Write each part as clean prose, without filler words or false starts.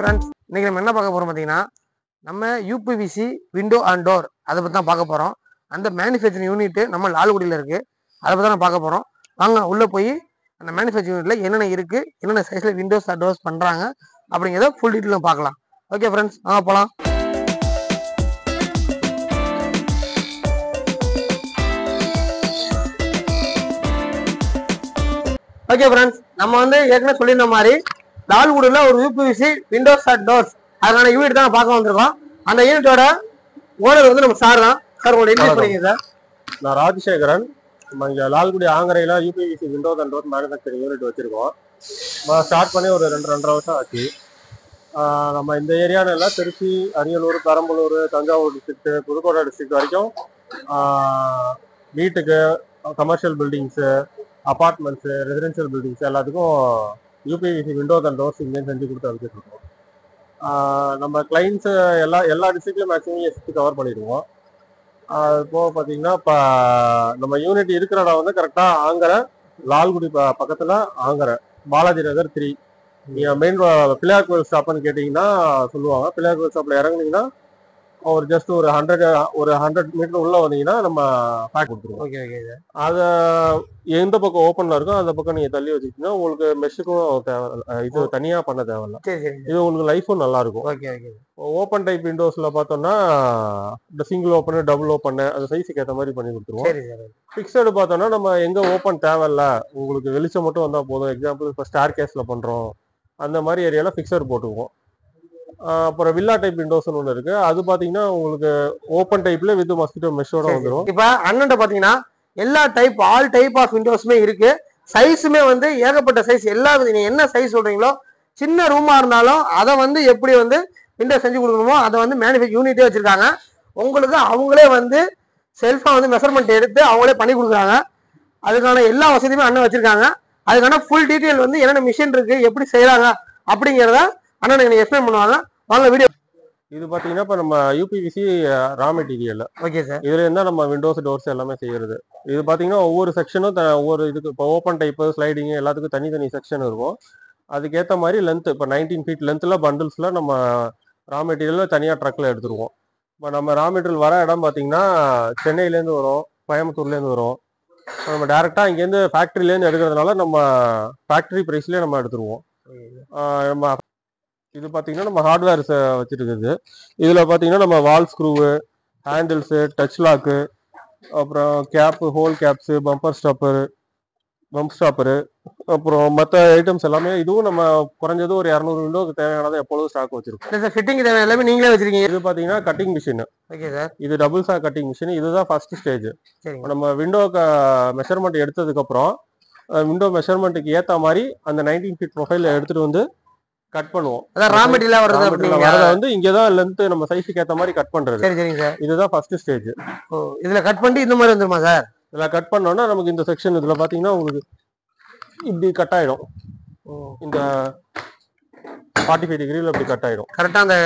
Friends, இன்னைக்கு நம்ம என்ன பார்க்க போறோம் பார்த்தீங்கன்னா, நம்ம யூபிவிசி விண்டோ அண்ட் டோர் அதை பற்றி தான் பார்க்க போகிறோம். அந்த மேனுஃபேக்சரிங் யூனிட் நம்ம லால்குடியில் இருக்குது. அதை பற்றி தான் பார்க்க போகிறோம். வாங்க உள்ளே போய் அந்த மேனுஃபேக்சரிங் யூனிட்டில் என்னென்ன இருக்குது, என்னென்ன சைஸில் விண்டோஸ் அண்ட் டோர்ஸ் பண்ணுறாங்க அப்படிங்கிறத ஃபுல் டீட்டெயிலும் பார்க்கலாம். ஓகே ஃப்ரெண்ட்ஸ், வாங்க போகலாம். ஓகே ஃப்ரெண்ட்ஸ், நம்ம வந்து ஏற்கனவே சொல்லியிருந்த மாதிரி லால்குடியில் ஒரு யூபிவிசி விண்டோஸ் அண்ட் டோர்ஸ் அதுக்கான யூனிட் தான் பார்க்க வந்திருக்கோம். அந்த யூனிட்டோட ஓனர் வந்து நம்ம சார் தான். சார் உங்களை இன்ட்ரோடியூஸ் பண்ணிங்க சார். நான் ராஜசேகரன். நம்ம இங்கே லால்குடி ஆங்கரையில் UPVC windows and doors manufacturing unit வச்சிருக்கோம். ஸ்டார்ட் பண்ணி ஒரு 2-2.5 வருஷம் ஆச்சு. நம்ம இந்த ஏரியாவில் எல்லாம் திருச்சி, அரியலூர், பெரம்பலூர், தஞ்சாவூர் டிஸ்ட்ரிக்ட், புதுக்கோட்டை டிஸ்ட்ரிக்ட் வரைக்கும் வீட்டுக்கு, commercial buildings, apartments, residential buildings எல்லாத்துக்கும் யூபிவிசி விண்டோஸ் அண்ட் டோர்ஸ் இங்கேயும் செஞ்சு கொடுத்து வச்சுருக்கோம். நம்ம கிளைண்ட்ஸு எல்லா டிஸ்ட்ரிக்ட்லையும் மேக்ஸிமம் எஸ்டி கவர் பண்ணிடுவோம். அது போக பார்த்தீங்கன்னா இப்போ நம்ம யூனிட் இருக்கிற இடம் வந்து கரெக்டாக ஆங்கரை, லால்குடி பக்கத்தில் ஆங்கரை, பாலாஜி நகர் 3. நீங்கள் மெயின் பிள்ளையார் கோவில் ஸ்டாப்னு கேட்டிங்கன்னா சொல்லுவாங்க. பிள்ளையார் கோவில் ஸ்டாப்பில் இறங்குனீங்கன்னா ஒரு ஜஸ்ட் ஒரு 100 மீட்டர் உள்ள வந்தீங்கன்னா நம்ம பேக் கொடுத்துருவோம். Okay okay sir. அதை எந்த பக்கம் ஓப்பனில் இருக்கோ அந்த பக்கம் நீங்கள் தள்ளி வச்சுக்கிட்டீங்கன்னா உங்களுக்கு மெஷ்ஷுக்கும் இது தனியாக பண்ண தேவையில்ல. சரி சரி. இது உங்களுக்கு லைஃபும் நல்லா இருக்கும். Okay okay. ஓப்பன் டைப் விண்டோஸில் பார்த்தோம்னா இந்த சிங்கிள் ஓப்பனு, டபுள் ஓப்பனு அந்த சைஸுக்கு ஏற்ற மாதிரி பண்ணி கொடுத்துருவோம். சரி சார். ஃபிக்ஸடு பார்த்தோம்னா நம்ம எங்கே ஓப்பன் தேவையில்ல, உங்களுக்கு வெளிச்சம் மட்டும் வந்தால் போதும். எக்ஸாம்பிள் இப்போ ஸ்டார் கேஸில் பண்ணுறோம், அந்த மாதிரி ஏரியாவில் ஃபிக்ஸடு போட்டுக்குவோம். அப்புறம் வில்லா டைப் விண்டோஸ்னு ஒன்று இருக்கு. அது பார்த்தீங்கன்னா உங்களுக்கு ஓப்பன் டைப்ல வித் மஸ்கிட்டோ மெஷ்ஷோட வந்துடும். இப்போ அண்ணன் பார்த்தீங்கன்னா எல்லா டைப் ஆல் டைப் ஆஃப் விண்டோஸுமே இருக்கு. சைஸுமே வந்து ஏகப்பட்ட சைஸ். எல்லா நீங்க என்ன சைஸ் சொல்றீங்களோ, சின்ன ரூமா இருந்தாலும் அதை வந்து எப்படி வந்து விண்டோ செஞ்சு கொடுக்கணுமோ அதை வந்து மேனுஃபேக்சர் யூனிட்டே வச்சிருக்காங்க. உங்களுக்கு அவங்களே வந்து செல்ஃபா வந்து மெஷர்மெண்ட் எடுத்து அவங்களே பண்ணி கொடுக்குறாங்க. அதுக்கான எல்லா வசதியுமே அண்ணன் வச்சிருக்காங்க. அதுக்கான ஃபுல் டீட்டெயில் வந்து என்னென்ன மிஷின் இருக்கு, எப்படி செய்யறாங்க அப்படிங்கிறத அண்ணன் எனக்கு எக்ஸ்பிளைன் பண்ணுவாங்க. வாங்க வீடியோ. இது பாத்தீங்கன்னா இப்போ நம்ம UPVC raw material. Okay sir. இதுல இருந்தா நம்ம விண்டோஸ், டோர்ஸ் எல்லாமே செய்யறது. இது பாத்தீங்கன்னா ஒவ்வொரு செக்ஷனும் ஒவ்வொரு இதுக்கு இப்போ ஓப்பன் டைப், ஸ்லைடிங் எல்லாத்துக்கும் தனி செக்ஷன் இருக்கும். அதுக்கேற்ற மாதிரி லென்த் இப்போ 19 ஃபீட் லென்த்ல பண்டில்ஸ்ல நம்ம ரா மெட்டீரியல் தனியாக ட்ரக்ல எடுத்துருவோம். இப்போ நம்ம ரா மெட்டீரியல் வர இடம் பார்த்தீங்கன்னா சென்னையிலேருந்து வரும், கோயம்புத்தூர்லேருந்து வரும். நம்ம டேரெக்டாக இங்கேருந்து ஃபேக்ட்ரிலேருந்து எடுக்கிறதுனால நம்ம ஃபேக்ட்ரி ப்ரைஸ்லேயே நம்ம எடுத்துருவோம். நம்ம இது பார்த்தீங்கன்னா நம்ம ஹார்ட்வேர்ஸ் வச்சுருக்குது. இதில் பார்த்தீங்கன்னா நம்ம வால் ஸ்க்ரூவு, ஹேண்டில்ஸு, டச் லாக்கு, அப்புறம் gap, whole caps, pump stopper, அப்புறம் மற்ற ஐட்டம்ஸ் எல்லாமே. இதுவும் நம்ம குறைஞ்சது ஒரு 200 விண்டோக்கு தேவையானதை எப்பொழுதும் ஸ்டாக் வச்சிருக்கோம். ஃபிட்டிங் தேவை எல்லாமே நீங்களே வச்சிருக்கீங்க. இது பார்த்தீங்கன்னா கட்டிங் மிஷின். Okay sir. இது டபுள் சா கட்டிங் மிஷின். இதுதான் ஃபர்ஸ்ட் ஸ்டேஜ். நம்ம விண்டோக்கு மெஷர்மெண்ட் எடுத்ததுக்கப்புறம் விண்டோ மெஷர்மெண்ட்டுக்கு ஏற்ற மாதிரி அந்த 19 ஃபீட் ப்ரொஃபைல எடுத்துட்டு வந்து கட் பண்ணுவோம். அதான் ரா மெட்டீரியல் வரத வந்து இங்க தான் லெந்த் நம்ம சைஸ்க்கு ஏத்த மாதிரி கட் பண்றது. சரி சரிங்க சார். இதுதான் ஃபர்ஸ்ட் ஸ்டேஜ். இதுல கட் பண்ணி இந்த மாதிரி வந்துருமா சார்? இதுல கட் பண்ணோம்னா நமக்கு இந்த செக்ஷன் இதுல பாத்தீங்கன்னா உங்களுக்கு இப்படி கட் ஆயிடும். இந்த 45 டிகிரில இப்படி கட் ஆயிடும். கரெக்டா அந்த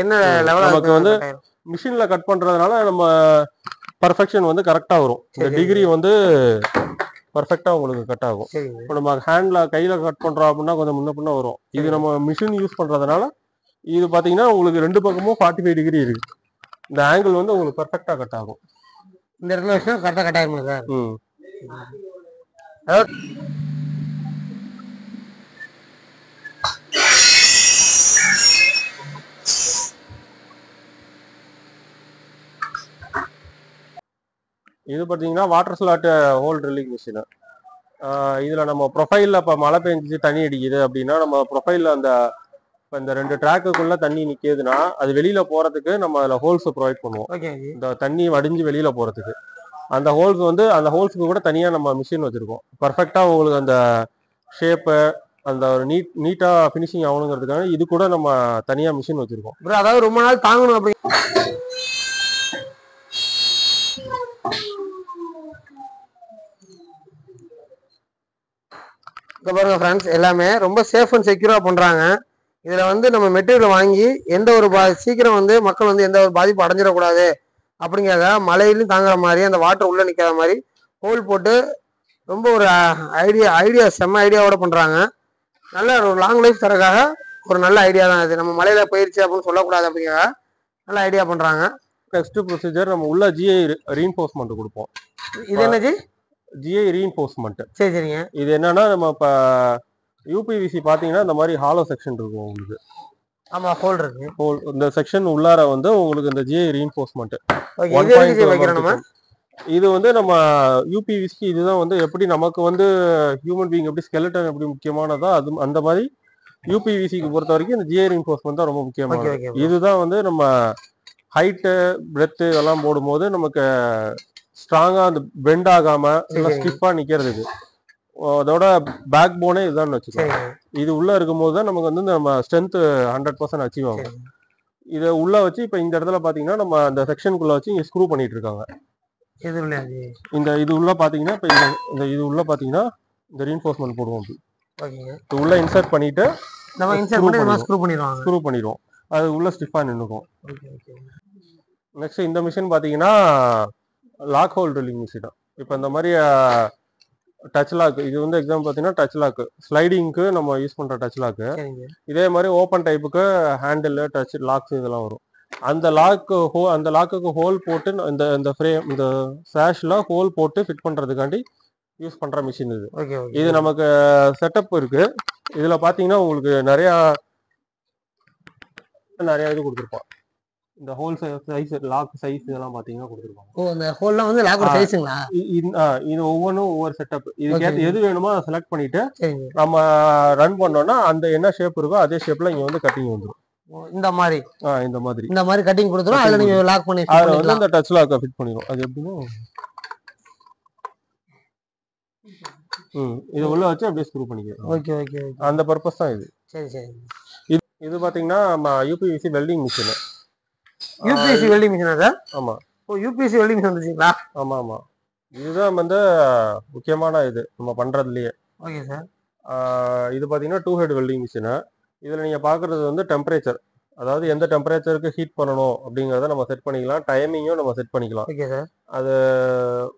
என்ன லெவல் நமக்கு வந்து மிஷின்ல கட் பண்றதுனால நம்ம பர்ஃபெக்ஷன் வந்து கரெக்டா வரும். இந்த டிகிரி வந்து பர்ஃபெக்டா உங்களுக்கு கட் ஆகும். இப்போ நம்ம ஹேண்ட்ல கையில கட் பண்றோம் அப்படின்னா கொஞ்சம் முன்ன பின்ன வரும். இது நம்ம மிஷின் யூஸ் பண்றதுனால இது பாத்தீங்கன்னா உங்களுக்கு 2 பக்கமும் 45 டிகிரி இருக்கு. இந்த ஆங்கிள் வந்து உங்களுக்கு பர்ஃபெக்டா கட் ஆகும். இந்த இடத்துல வச்சா கரெக்டா கட் ஆகுமா சார்? இது பார்த்தீங்கன்னா water slot whole drilling machine. இதில் நம்ம ப்ரொஃபைலில் இப்போ மழை பெஞ்சிச்சு தண்ணி அடிக்குது அப்படின்னா நம்ம ப்ரொஃபைலில் அந்த இப்போ இந்த 2 ட்ராக்குக்குள்ளே தண்ணி நிற்கிதுன்னா அது வெளியில் போகிறதுக்கு நம்ம அதில் ஹோல்ஸை ப்ரொவைட் பண்ணுவோம். இந்த தண்ணி வடிஞ்சு வெளியில் போகிறதுக்கு அந்த ஹோல்ஸ் வந்து அந்த ஹோல்ஸுக்கு கூட தனியாக நம்ம மிஷின் வச்சுருக்கோம். பர்ஃபெக்டாக உங்களுக்கு அந்த ஷேப்பு அந்த ஒரு நீட்டாக ஃபினிஷிங் ஆகணுங்கிறதுக்காக இது கூட நம்ம தனியாக மிஷின் வச்சுருக்கோம். அதாவது ரொம்ப நாள் தாங்கணும் அப்படி. இப்போ பாருங்க ஃப்ரெண்ட்ஸ், எல்லாமே ரொம்ப சேஃப் அண்ட் செக்யூராக பண்ணுறாங்க. இதில் வந்து நம்ம மெட்டீரியல் வாங்கி எந்த ஒரு சீக்கிரம் வந்து மக்கள் வந்து எந்த ஒரு பாதிப்பு அடைஞ்சிடக்கூடாது அப்படிங்கிறத மழையிலும் தாங்குற மாதிரி அந்த வாட்டர் உள்ளே நிற்காத மாதிரி ஹோல் போட்டு ரொம்ப ஒரு ஐடியா செம்ம ஐடியாவோட பண்ணுறாங்க. நல்ல ஒரு லாங் லைஃப் தரக்காக ஒரு நல்ல ஐடியா தான் இது. நம்ம மலையில போயிருச்சு அப்படின்னு சொல்லக்கூடாது அப்படிங்கிற நல்ல ஐடியா பண்றாங்க. நெக்ஸ்ட் ப்ரொசீஜர் நம்ம உள்ள ஜிஐ ரீஎன்ஃபோர்ஸ்மெண்ட் கொடுப்போம். இது என்னது? GI reinforcement. சரி சரிங்க. இது என்னன்னா நம்ம இப்ப யூபிவிசி பாத்தீங்கன்னா இந்த மாதிரி ஹாலோ செக்ஷன் இருக்கும் உங்களுக்கு. ஆமா, ஹோல் இருக்கு. ஹோல் இந்த செக்ஷன் உள்ளார வந்து உங்களுக்கு இந்த ஜிஐ ரீஎன்ஃபோர்ஸ்மெண்ட். இது வந்து நம்ம யூபிவிசிக்கு இதுதான் வந்து எப்படி நமக்கு வந்து ஹியூமன் பீயிங் எப்படி ஸ்கெலட்டன் எப்படி முக்கியமானதோ அது அந்த மாதிரி யூபிவிசிக்கு பொறுத்த வரைக்கும் இந்த ஜிஐ ரீஎன்ஃபோர்ஸ்மெண்ட் தான் ரொம்ப முக்கியமானது. இதுதான் வந்து நம்ம ஹைட்டு பிரெத்து இதெல்லாம் போடும்போது நமக்கு ஸ்ட்ராங்கா அந்த பெண்ட் ஆகாம ஸ்டிஃபா நிக்கிறதுக்கு. அதோட பேக் போனே இதுதான் வச்சுக்கோங்க. இது உள்ள இருக்கும்போது தான் நமக்கு வந்து நம்ம ஸ்ட்ரென்த் 100% அச்சீவ் ஆகும். இதை உள்ள வச்சு இப்ப இந்த இடத்துல பாத்தீங்கன்னா நம்ம அந்த செக்ஷனுக்குள்ள வச்சு இங்க ஸ்க்ரூ பண்ணிட்டு இருக்காங்க. இந்த இது உள்ள பாத்தீங்கன்னா இப்ப இந்த இது உள்ள பாத்தீங்கன்னா இந்த ரீஎன்ஃபோர்ஸ்மெண்ட் போடுவோம். இது உள்ள இன்சர்ட் பண்ணிட்டு நம்ம ஸ்க்ரூ பண்ணிடுவோம். அது உள்ள ஸ்டிஃபா நின்னுக்கும். நெக்ஸ்ட் இந்த மிஷின் பாத்தீங்கன்னா லாக் ஹோல் ட்ரில்லிங் மிஷின். இப்ப இந்த மாதிரி டச் லாக், இது வந்து எக்ஸாம்பிள் பாத்தீங்கன்னா டச் லாக் ஸ்லைடிங்க்கு நம்ம யூஸ் பண்ற டச் லாக். இதே மாதிரி ஓப்பன் டைப்புக்கு ஹேண்டில் டச் லாக்ஸ் இதெல்லாம் வரும். அந்த லாக்குக்கு ஹோல் போட்டு இந்த ஃப்ரேம் இந்த சாஷ்ல ஹோல் போட்டு ஃபிட் பண்றதுக்காண்டி யூஸ் பண்ற மிஷின் இது. இது நமக்கு செட்டப் இருக்கு. இதுல பாத்தீங்கன்னா உங்களுக்கு நிறைய இது கொடுத்துருப்பான். இந்த ஹோல் சைஸ் லாக் சைஸ் இதெல்லாம் பாத்தீங்கன்னா கொடுத்துருப்பாங்க. ஓ, அந்த ஹோல்லாம் வந்து லாக் சைஸ்ங்களா? இது ஒவ்வொன்றும் ஒவ்வொரு செட்டப். இதுக்கு எது வேணுமோ அதை செலக்ட் பண்ணிட்டு நம்ம ரன் பண்ணோம்னா அந்த என்ன ஷேப் இருக்கோ அதே ஷேப்ல இங்க வந்து கட்டிங் வந்துரும். இந்த மாதிரி இந்த மாதிரி கட்டிங் கொடுத்துரும். அதுல நீங்க லாக் பண்ணி அதுல வந்து அந்த டச் லாக் ஃபிட் பண்ணிரும். அது எப்படின்னா இது உள்ள வச்சு அப்படியே ஸ்க்ரூ பண்ணிக்கலாம். Okay okay. அந்த பர்பஸ் தான் இது. சரி சரி. இது பாத்தீங்கன்னா நம்ம UPVC welding machine. UPSC welding மிஷினா சார்? ஆமா. ஓ, யூபிஎஸ்சி வெல்டிங் மிஷின் வந்துச்சுங்களா? ஆமா ஆமா. இதுதான் வந்து முக்கியமான இது நம்ம பண்றதுலயே. Okay sir. இது பாத்தீங்கன்னா 2 ஹெட் வெல்டிங் மிஷின். இதுல நீங்க பாக்குறது வந்து டெம்பரேச்சர், அதாவது எந்த டெம்பரேச்சருக்கு ஹீட் பண்ணணும் அப்படிங்கறத நம்ம செட் பண்ணிக்கலாம். டைமிங்கும் நம்ம செட் பண்ணிக்கலாம். Okay sir. அது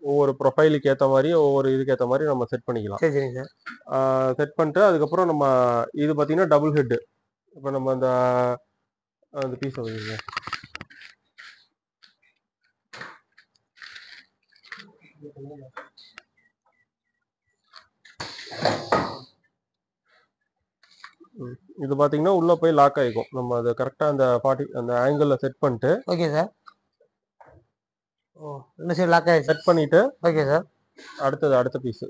ஒவ்வொரு ப்ரொஃபைலுக்கு ஏற்ற மாதிரி ஒவ்வொரு இதுக்கு ஏற்ற மாதிரி நம்ம செட் பண்ணிக்கலாம். சரி சரி சார். செட் பண்ணிட்டு அதுக்கப்புறம் நம்ம இது பாத்தீங்கன்னா டபுள் ஹெட். இப்போ நம்ம அந்த பீஸ் வைங்க. இது பாத்தீங்கன்னா உள்ள போய் லாக் ஆயிக்கும். நம்ம அதை கரெக்டா அந்த 40 அந்த ஆங்கிள் செட் பண்ணிட்டு. Okay sir. ஓ, இந்த சைடு லாக் ஆயிடுச்சு. செட் பண்ணிட்டு. Okay sir. அடுத்த பீஸ்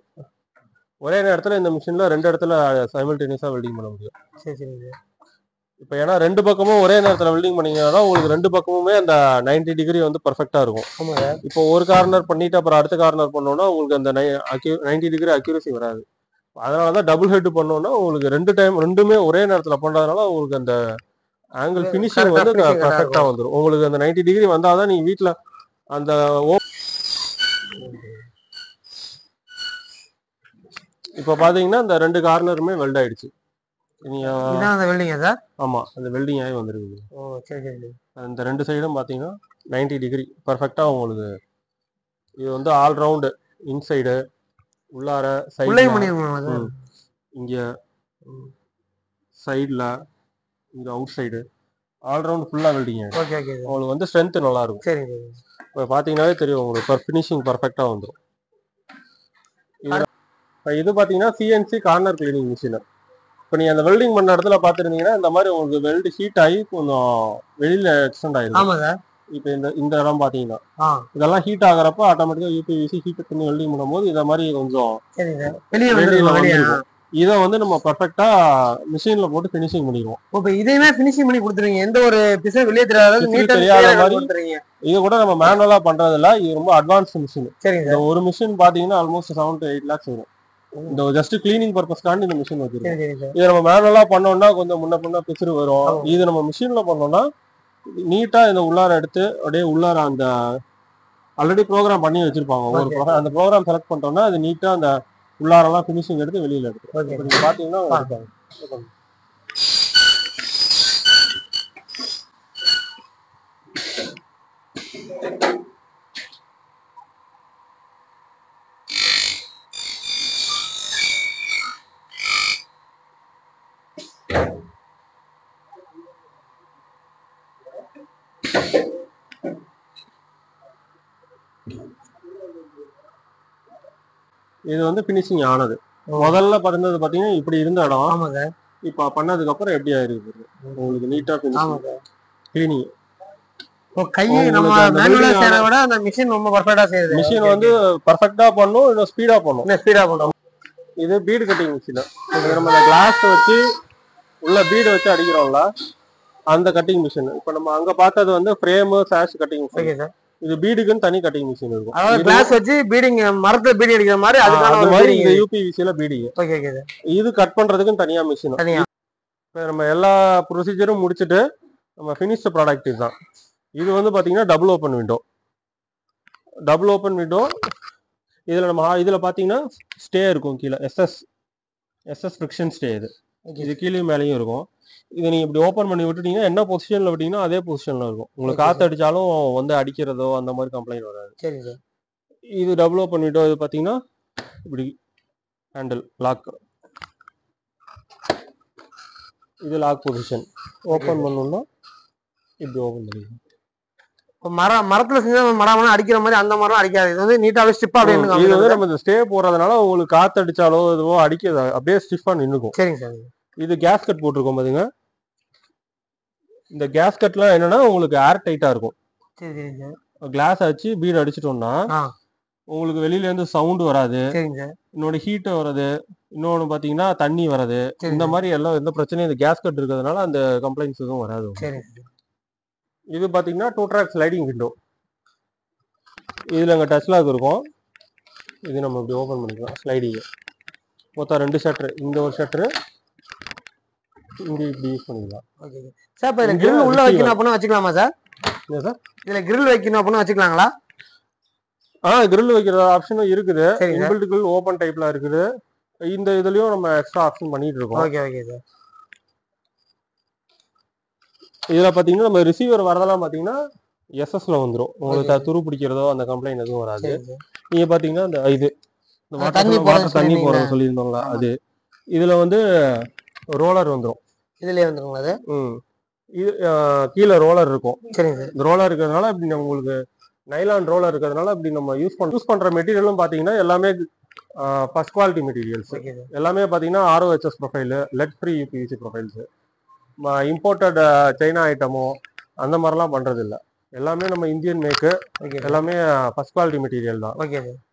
ஒரே நேரத்துல இந்த மிஷின்ல 2 இடத்துல சைமல்டேனியஸா வெல்டிங் பண்ண முடியும். சரி சரி. இப்போ ஏன்னா 2 பக்கமும் ஒரே நேரத்துல வெல்டிங் பண்ணீங்கன்னா உங்களுக்கு 2 பக்கமுமே அந்த 90 டிகிரி வந்து பர்ஃபெக்டா இருக்கும். இப்போ ஒரு கார்னர் பண்ணிட்டு அப்புறம் அடுத்த கார்னர் பண்ணோம்னா உங்களுக்கு அந்த 90 டிகிரி அக்யூரசி வராது. அதனாலதான் டபுள் ஹெட் பண்ணோம்னா உங்களுக்கு ரெண்டுமே ஒரே நேரத்துல பண்றதுனால உங்களுக்கு அந்த ஆங்கிள் பினிஷிங் வந்து பர்ஃபெக்டா வந்துடும். உங்களுக்கு அந்த 90 டிகிரி வந்தாதான் நீங்க வீட்டுல அந்த இப்ப பாத்தீங்கன்னா இந்த 2 கார்னருமே வெல்ட் ஆயிடுச்சு. ஆமா, அந்த வெல்டிங் ஆகி வந்துருக்கு. ஓ சரி சரி. அந்த 2 சைடும் பாத்தீங்கன்னா 90 டிகிரி பர்ஃபெக்டா உங்களுக்கு. இது வந்து ஆல் ரவுண்டு இன்சைடு உள்ளார சைடுல இங்க சைடுல இங்க அவுட் சைடு ஆல் ரவுண்ட் ஃபுல்லா வெல்டிங் ஆகும். Okay okay. உங்களுக்கு வந்து ஸ்ட்ரென்த் நல்லா இருக்கும். சரி சரி. இப்போ பாத்தீங்கன்னாவே தெரியும் உங்களுக்கு ஃபினிஷிங் பர்ஃபெக்டா வந்துடும். இது பாத்தீங்கன்னா சிஎன்சி கார்னர் கிளீனிங் மிஷின். இப்போ நீங்க அந்த வெல்டிங் பண்ண இடத்துல பாத்துருந்தீங்கன்னா இந்த மாதிரி உங்களுக்கு வெல்டு ஹீட் ஆகி கொஞ்சம் வெளியில எக்ஸ்டெண்ட் ஆயிடும். இப்போ இந்த இடம் பாத்தீங்கன்னா இதெல்லாம் ஹீட் ஆகிறப்ப ஆட்டோமேட்டிக்கா யூபிவிசி ஹீட் பண்ணி வெல்டிங் பண்ணும்போது இத மாதிரி கொஞ்சம் வெளியில வந்துருக்கும். இதை வந்து நம்ம பர்ஃபெக்டா மிஷின்ல போட்டு ஃபினிஷிங் பண்ணிடுவோம். இப்போ இதையுமே ஃபினிஷிங் பண்ணி கொடுத்துருவீங்க, எந்த ஒரு பிசை வெளியே தெரியாத மாதிரி. இது கூட நம்ம மேனுவலா பண்றது இல்ல, இது ரொம்ப அட்வான்ஸ் மிஷின். இந்த ஒரு மிஷின் பாத்தீங்கன்னா ஆல்மோஸ்ட் 7 to 8 lakhs வரும். இந்த ஜஸ்ட் கிளீனிங் பர்பஸ்க்காண்டி இந்த மிஷின் வச்சிருக்கோம். இதை நம்ம மேனுவலா பண்ணோம்னா கொஞ்சம் முன்ன பின்ன பிசுறு வரும். இது நம்ம மிஷின்ல பண்ணோம்னா நீட்டா இந்த உள்ளார எடுத்து அப்படியே உள்ளார அந்த ஆல்ரெடி ப்ரோக்ராம் பண்ணி வச்சிருப்பாங்க. ஒவ்வொரு அந்த ப்ரோக்ராம் செலக்ட் பண்ணிட்டோம்னா அது நீட்டா அந்த உள்ளாரெல்லாம் ஃபினிஷிங் எடுத்து வெளியில எடுத்து நீங்க பாத்தீங்கன்னா இது வந்து ஃபினிஷிங் ஆனது. முதல்ல பண்ணது பாத்தீங்கன்னா இப்படி இருந்த இடம். ஆமாங்க. இப்ப பண்ணதுக்கு அப்புறம் எப்படி ஆயிருக்கு உங்களுக்கு நீட்டா ஃபினிஷிங் கிளீனிங். கையை நம்ம மேனுவலா செய்யறத விட அந்த மிஷின் ரொம்ப பர்ஃபெக்ட்டா செய்யுது. மிஷின் வந்து பர்ஃபெக்ட்டா பண்ணும், இன்னும் ஸ்பீடா பண்ணும். ஸ்பீடா பண்ணும். இது பீடு கட்டிங் மிஷின். நம்ம இந்த கிளாஸ் வச்சு உள்ள பீடு வச்சு அடிக்கிறோம்ல, அந்த கட்டிங் மிஷின். இப்ப நம்ம அங்க பார்த்தது வந்து ஃப்ரேம் சாஷ் கட்டிங் மிஷின். இது பீடுக்குன்னு தனி கட்டிங் மிஷின் இருக்கும். அதாவது கிளாஸ் வச்சு பீடிங் மரத்துல பீடி அடிக்கிற மாதிரி அதுக்கான அந்த மாதிரி இந்த யூபிவிசில பீடிங். Okay okay. இது கட் பண்றதுக்கு தனியா மிஷின். இப்ப நம்ம எல்லா ப்ரொசீஜரும் முடிச்சிட்டு நம்ம ஃபினிஷ்ட் ப்ராடக்ட் இதுதான். இது வந்து பாத்தீங்கன்னா double open window. Double open window. இதுல நம்ம இதுல பாத்தீங்கன்னா ஸ்டே இருக்கும் கீழே. SS friction stay. இது கீழே மேலேயும் இருக்கும். இதை நீங்க இப்படி ஓப்பன் பண்ணி விட்டுட்டீங்கன்னா என்ன பொசிஷன்ல விட்டீங்கன்னா அதே பொசிஷன்ல இருக்கும். உங்களுக்கு காத்து அடிச்சாலும் வந்து அடிக்கிறதோ அந்த மாதிரி கம்ப்ளைண்ட் வராது. சரி சார். இது டபுள் ஓப்பன் விண்டோ. இது பாத்தீங்கன்னா இப்படி ஹேண்டில் லாக். இது லாக் பொசிஷன். ஓப்பன் பண்ணணும்னா இப்படி ஓப்பன் பண்ணிக்கலாம். மரத்துல செஞ்சா மரம் அடிக்கிற மாதிரி அந்த மரம் அடிக்காது. இது வந்து நீட்டாவே ஸ்டிப்பா அப்படியே. இது வந்து நம்ம ஸ்டே போடுறதுனால உங்களுக்கு காத்து அடிச்சாலோ இதுவோ அடிக்காது, அப்படியே ஸ்டிஃபா நின்னுக்கும். சரிங்க சார். இது கேஸ் கட் போட்டிருக்கோம் பாத்தீங்க. இந்த கேஸ் கட்லாம் என்னன்னா உங்களுக்கு ஏர் டைட்டா இருக்கும். சரி சரி சார். கிளாஸ் வச்சு பீடு அடிச்சிட்டோம்னா உங்களுக்கு வெளியில இருந்து சவுண்ட் வராது. இன்னொரு ஹீட் வராது. இன்னொன்னு பாத்தீங்கன்னா தண்ணி வராது. இந்த மாதிரி எல்லாம் எந்த பிரச்சனையும் இந்த கேஸ் கட் இருக்கிறதுனால அந்த கம்ப்ளைண்ட்ஸ் எதுவும் வராது. இது பாத்தீங்கன்னா 2 ட்ராக் ஸ்லைடிங் விண்டோ. இதுல அங்க டச் லாக் இருக்கும். இது நம்ம இப்படி ஓபன் பண்ணிக்கலாம். ஸ்லைடிங் மொத்தம் 2 ஷட்டர். இந்த ஒரு ஷட்டர் இங்க இப்படி யூஸ் பண்ணிக்கலாம். Okay sir. இப்ப இதுல grill உள்ள வைக்கணும் அப்படினா வச்சுக்கலாமா சார்? என்ன சார்? இதுல grill வைக்கணும் அப்படினா வச்சுக்கலாங்களா? grill வைக்கிற ஆப்ஷனும் இருக்குது. இன்பில்ட் grill ஓபன் டைப்ல இருக்குது. இந்த இதுலயும் நம்ம எக்ஸ்ட்ரா ஆப்ஷன் பண்ணிட்டு இருக்கோம். Okay okay sir. இதுல பாத்தீங்கன்னா நம்ம ரிசீவர் வரதெல்லாம் பாத்தீங்கன்னா எஸ்எஸ்ல வந்துரும். உங்களுக்கு துரு பிடிக்கிறதோ அந்த கம்ப்ளைண்ட் எதுவும் வராது. நீங்க பாத்தீங்கன்னா இந்த இது தண்ணி போறது சொல்லியிருந்தோம்ல அது. இதுல வந்து ரோலர் வந்துரும். இதுலயே வந்துருங்களா அது? இது கீழே ரோலர் இருக்கும். இந்த ரோலர் இருக்கிறதுனால இப்படி உங்களுக்கு நைலான் ரோலர் இருக்கிறதுனால இப்படி நம்ம யூஸ் பண்ற மெட்டீரியலும் பாத்தீங்கன்னா எல்லாமே ஃபர்ஸ்ட் குவாலிட்டி மெட்டீரியல்ஸ். எல்லாமே பாத்தீங்கன்னா ROHS profile, lead free UPVC profiles. Imported China ஐட்டமோ அந்த மாதிரிலாம் பண்றது இல்லை. எல்லாமே நம்ம இந்தியன் மேக்கு. எல்லாமே ஃபர்ஸ்ட் குவாலிட்டி மெட்டீரியல் தான்.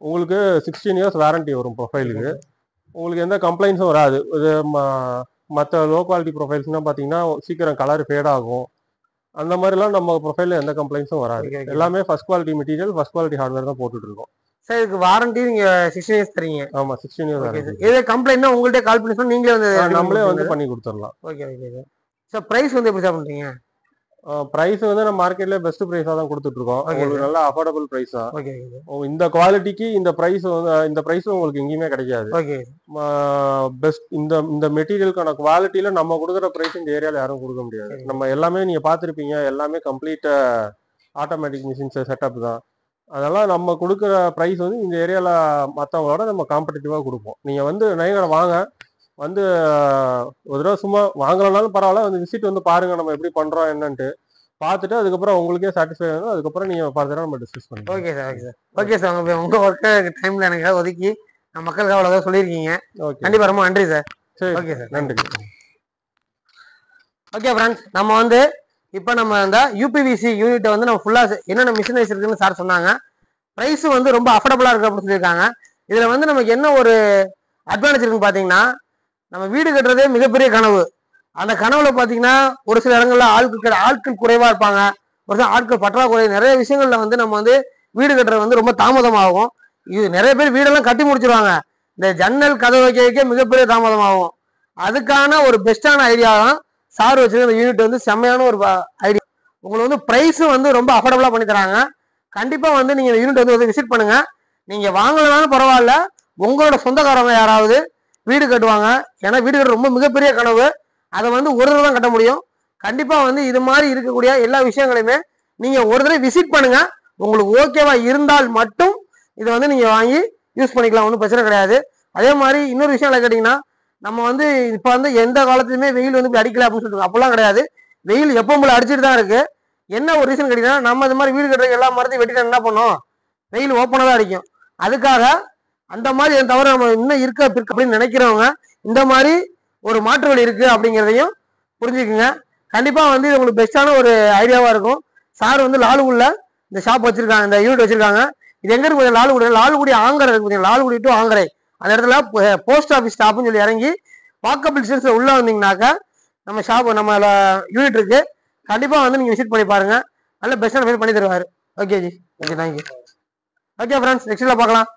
உங்களுக்கு 16 இயர்ஸ் வாரண்டி வரும் ப்ரொஃபைலுக்கு. உங்களுக்கு எந்த கம்ப்ளைண்ட்ஸும் வராது. இது மற்ற லோ குவாலிட்டி ப்ரொஃபைல்ஸ்னா பார்த்தீங்கன்னா சீக்கிரம் கலர் ஃபேட் ஆகும். அந்த மாதிரிலாம் நம்ம ப்ரொஃபைலில் எந்த கம்ப்ளைண்ட்ஸும் வராது. எல்லாமே first quality material, first quality hardware தான் போட்டுட்டு இருக்கோம். சார் இதுக்கு வாரண்டி நீங்க 16 இயர்ஸ் தரீங்க? ஆமா 16 இயர்ஸ். இதே கம்ப்ளைண்ட்னா உங்கள்கிட்ட கால் பண்ணி சொன்னா நீங்களே வந்து நம்மளே வந்து பண்ணி கொடுத்துடலாம். Okay okay sir. Sir price வந்து எப்படி சார் பண்றீங்க? பிரைஸ் வந்து நம்ம மார்க்கெட்ல பெஸ்ட் பிரைஸா தான் கொடுத்துட்டு இருக்கோம். உங்களுக்கு நல்ல அஃபோர்டபுள் பிரைஸ் தான். இந்த குவாலிட்டிக்கு இந்த பிரைஸ் வந்து இந்த பிரைஸ் உங்களுக்கு எங்கேயுமே கிடைக்காது. பெஸ்ட் இந்த மெட்டீரியலுக்கான குவாலிட்டியில நம்ம கொடுக்குற பிரைஸ் இந்த ஏரியால யாரும் கொடுக்க முடியாது. நம்ம எல்லாமே நீங்க பாத்திருப்பீங்க, எல்லாமே கம்ப்ளீட் ஆட்டோமேட்டிக் மிஷின்ஸ் செட்டப் தான். அதெல்லாம் நம்ம கொடுக்குற பிரைஸ் வந்து இந்த ஏரியால மற்றவங்களோட நம்ம காம்படிட்டிவா கொடுப்போம். நீங்க வந்து நயங்கரை வாங்க, வந்து ஒரு தடவை சும்மா வாங்கலனாலும் பரவாயில்ல, வந்து விசிட் வந்து பாருங்க நம்ம எப்படி பண்றோம் என்னன்ட்டு பார்த்துட்டு அதுக்கப்புறம் உங்களுக்கே சாட்டிஸ்ஃபை ஆகும். அதுக்கப்புறம் நீங்க ஃபர்தரா நம்ம டிஸ்கஸ் பண்ணுவோம். Okay sir. Okay sir. Okay sir. உங்க ஒர்க் டைம்ல எனக்கு ஒதுக்கி மக்களுக்கு அவ்வளவுதான் சொல்லியிருக்கீங்க. கண்டிப்பா ரொம்ப நன்றி சார். Okay sir. நன்றி. ஓகே ஃப்ரெண்ட்ஸ், நம்ம வந்து இப்போ நம்ம இந்த யூபிவிசி யூனிட்டை வந்து நம்ம ஃபுல்லா என்னென்ன மிஷினரிஸ் இருக்குன்னு சார் சொன்னாங்க. ப்ரைஸ் வந்து ரொம்ப அஃபோர்டபுளா இருக்கு அப்படின்னு சொல்லியிருக்காங்க. இதுல வந்து நமக்கு என்ன ஒரு அட்வான்டேஜ் இருக்குன்னு பாத்தீங்கன்னா, நம்ம வீடு கட்டுறதே மிகப்பெரிய கனவு. அந்த கனவுல பாத்தீங்கன்னா ஒரு சில இடங்கள்ல ஆட்கள் குறைவா இருப்பாங்க, ஒரு சில ஆட்கள் பற்றாக்குறை, நிறைய விஷயங்கள்ல வந்து நம்ம வந்து வீடு கட்டுறது வந்து ரொம்ப தாமதமாகும். இது நிறைய பேர் வீடெல்லாம் கட்டி முடிச்சிருவாங்க, இந்த ஜன்னல் கதவு வைக்க மிகப்பெரிய தாமதமாகும். அதுக்கான ஒரு பெஸ்டான ஐடியா தான் சார் வச்சிருக்க இந்த யூனிட் வந்து செம்மையான ஒரு ஐடியா. உங்களுக்கு வந்து பிரைஸும் வந்து ரொம்ப அஃபோர்டபுளா பண்ணி தராங்க. கண்டிப்பா வந்து நீங்க இந்த யூனிட் வந்து விசிட் பண்ணுங்க. நீங்க வாங்கலனாலும் பரவாயில்ல, உங்களோட சொந்தக்காரங்க யாராவது வீடு கட்டுவாங்க. ஏன்னா வீடு கட்டுறது ரொம்ப மிகப்பெரிய கனவு. அதை வந்து ஒரு தடவை தான் கட்ட முடியும். கண்டிப்பா வந்து இது மாதிரி இருக்கக்கூடிய எல்லா விஷயங்களையுமே நீங்க ஒரு தடவை விசிட் பண்ணுங்க. உங்களுக்கு ஓகேவா இருந்தால் மட்டும் இதை வந்து நீங்க வாங்கி யூஸ் பண்ணிக்கலாம், ஒன்றும் பிரச்சனை கிடையாது. அதே மாதிரி இன்னொரு விஷயம் என்ன கேட்டீங்கன்னா, நம்ம வந்து இப்ப வந்து எந்த காலத்துலயுமே வெயில் வந்து இப்படி அடிக்கல அப்படின்னு சொல்லிட்டு அப்பெல்லாம் கிடையாது. வெயில் எப்பவும் போல அடிச்சுட்டு தான் இருக்கு. என்ன ஒரு ரீசன் கேட்டீங்கன்னா, நம்ம இது மாதிரி வீடு கட்டுற எல்லா மரத்தையும் வெட்டிட்டு என்ன பண்ணோம், வெயில் ஓப்பனாக தான் அடிக்கும். அதுக்காக அந்த மாதிரி என் தவிர நம்ம இன்னும் இருக்க அப்படின்னு நினைக்கிறவங்க இந்த மாதிரி ஒரு மாற்று வழி இருக்கு அப்படிங்கிறதையும் புரிஞ்சுக்குங்க. கண்டிப்பா வந்து இது உங்களுக்கு பெஸ்டான ஒரு ஐடியாவா இருக்கும். சார் வந்து லாலுக்குள்ள இந்த ஷாப் வச்சிருக்காங்க, இந்த யூனிட் வச்சிருக்காங்க. இது எங்க இருக்கு? லாலுக்குடி ஆங்கரை இருக்கு, லாலுக்குடி டு ஆங்கரை அந்த இடத்துல போஸ்ட் ஆஃபீஸ் ஸ்டாப்னு சொல்லி இறங்கி வாக்கபிள் டிஸ்டன்ஸ்ல உள்ள வந்தீங்கன்னாக்கா நம்ம ஷாப் நம்ம யூனிட் இருக்கு. கண்டிப்பா வந்து நீங்க விசிட் பண்ணி பாருங்க. நல்ல பெஸ்டான பண்ணி தருவாரு. Okay ji, okay, thank you. Okay friends, நெக்ஸ்ட்ல பார்க்கலாம்.